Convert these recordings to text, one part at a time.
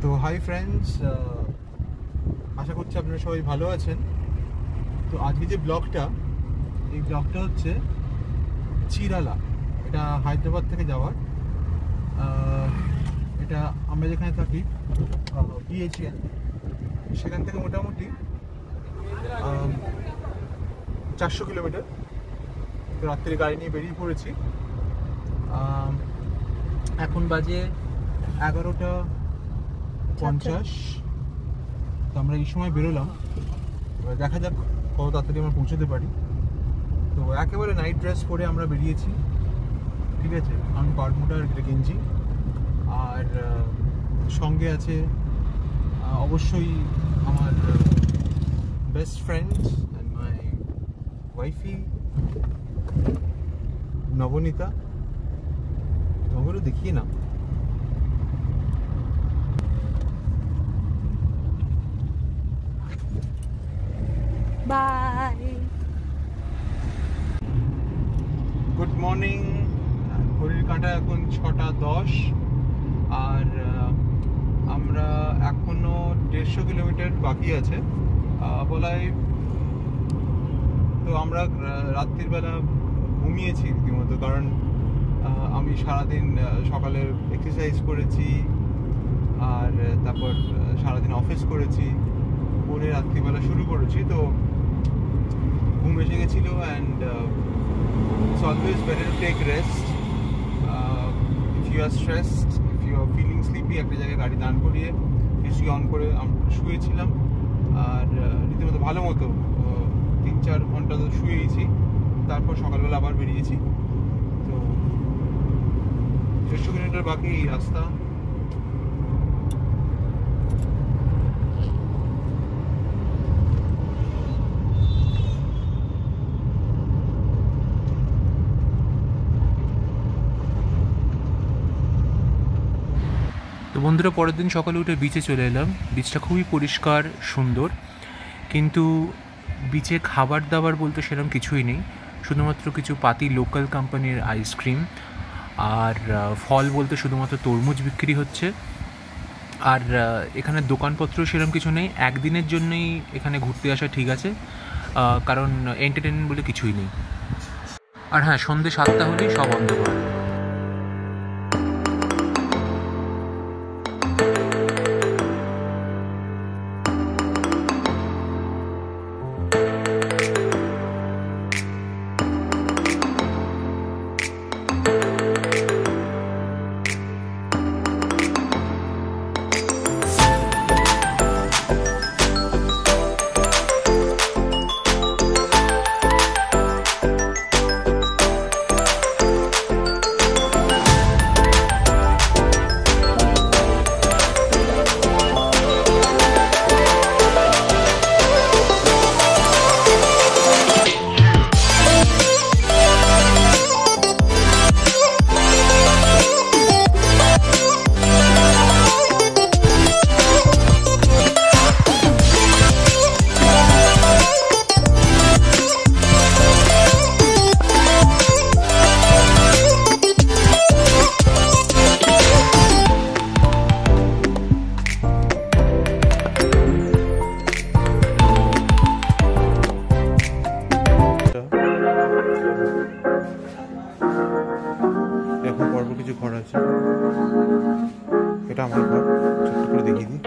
তো hi friends, আশা করছি আপনারা সবাই ভালো আছেন। তো আজকে যে ব্লগটা, এই ব্লগটা হচ্ছে চিরালা। এটা হায়দ্রাবাদ থেকে যাওয়ার। এটা আমরা যেখানে থাকি BHN, সেখান থেকে মোটামুটি 400 কিলোমিটার। রাত্রে গাড়ি নিয়ে বেরিয়ে পড়েছি। এখন বাজে 11:50। তো আমরা এই সময় বেরোলাম। এবার দেখা যাক কত তাড়াতাড়ি আমরা পৌঁছতে পারি। তো একেবারে নাইট ড্রেস পরে আমরা বেরিয়েছি, ঠিক আছে। আমি বারমুডার গেঞ্জি, আর সঙ্গে আছে অবশ্যই আমার best friend and my wifey Nabanita. তোমাকে দেখিয়ে না। বাই। Good morning. ঘড়ির কাঁটা এখন 6:10, আর আমরা এখনো 150 কিলোমিটার বাকি আছে বলাই। তো আমরা রাত্রির বেলা ঘুমিয়েছি রীতিমতো, কারণ আমি সারাদিন সকালে এক্সারসাইজ করেছি, আর তারপর সারাদিন অফিস করেছি, পরে রাত্রিবেলা শুরু করেছি। তো ঘুম এসে গেছিলো। And it's always better to take rest. If you are stressed, if you are feeling sleepy, একটা জায়গায় গাড়ি দাঁড় করিয়ে এসি অন করে আমরা শুয়েছিলাম, আর রীতিমতো ভালো মতো 3-4 ঘন্টা তো শুয়েছি। তারপর সকালবেলা আবার বেরিয়েছি। তো 150 কিলোমিটার বাকি এই রাস্তা। তো বন্ধুরা, পরের দিন সকালে উঠে বিচে চলে এলাম। বিচটা খুবই পরিষ্কার, সুন্দর, কিন্তু বিচে খাবার দাবার বলতে সেরকম কিছুই নেই। শুধুমাত্র কিছু পাতি লোকাল কোম্পানির আইসক্রিম, আর ফল বলতে শুধুমাত্র তরমুজ বিক্রি হচ্ছে। আর এখানে দোকানপত্র সেরকম কিছু নেই। একদিনের জন্যই এখানে ঘুরতে আসা ঠিক আছে, কারণ এন্টারটেনমেন্ট বলে কিছুই নেই। আর হ্যাঁ, সন্ধ্যে 7টা হলেই সব অন্ধকার। এখন পর্ব কিছু ঘর আছে। এটা আমার ঘর, ছোট্ট করে দেখিয়ে দিই।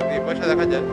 এই পাশে দেখা যায়